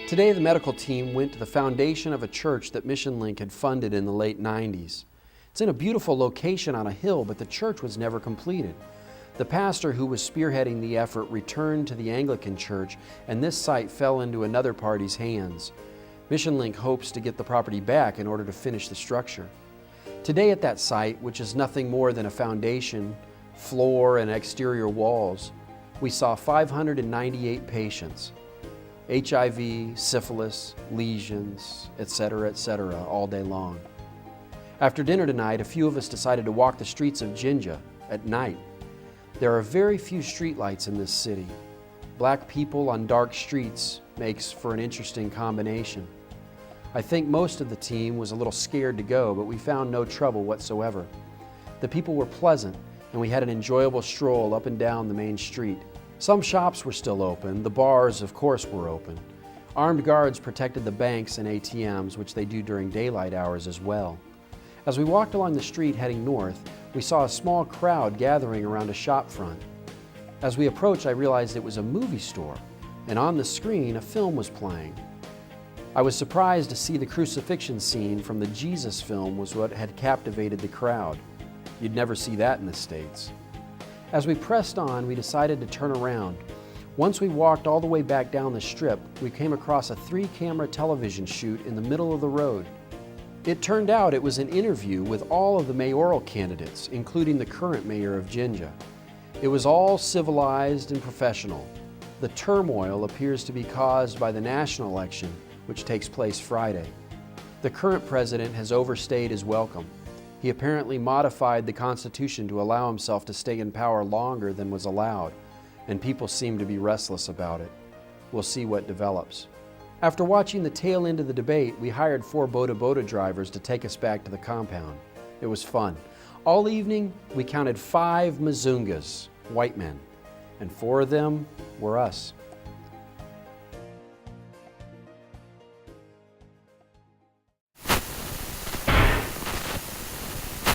Today, the medical team went to the foundation of a church that MissionLink had funded in the late 90s. It's in a beautiful location on a hill, but the church was never completed. The pastor who was spearheading the effort returned to the Anglican church, and this site fell into another party's hands. MissionLink hopes to get the property back in order to finish the structure. Today at that site, which is nothing more than a foundation, floor, and exterior walls, we saw 598 patients. HIV, syphilis, lesions, etc., all day long. After dinner tonight, a few of us decided to walk the streets of Jinja at night. There are very few streetlights in this city. Black people on dark streets makes for an interesting combination. I think most of the team was a little scared to go, but we found no trouble whatsoever. The people were pleasant, and we had an enjoyable stroll up and down the main street. Some shops were still open. The bars, of course, were open. Armed guards protected the banks and ATMs, which they do during daylight hours as well. As we walked along the street heading north, we saw a small crowd gathering around a shop front. As we approached, I realized it was a movie store, and on the screen, a film was playing. I was surprised to see the crucifixion scene from the Jesus film was what had captivated the crowd. You'd never see that in the States. As we pressed on, we decided to turn around. Once we walked all the way back down the strip, we came across a 3-camera television shoot in the middle of the road. It turned out it was an interview with all of the mayoral candidates, including the current mayor of Jinja. It was all civilized and professional. The turmoil appears to be caused by the national election, which takes place Friday. The current president has overstayed his welcome. He apparently modified the Constitution to allow himself to stay in power longer than was allowed, and people seem to be restless about it. We'll see what develops. After watching the tail end of the debate, we hired 4 boda drivers to take us back to the compound. It was fun. All evening, we counted 5 Mzungas, white men, and 4 of them were us.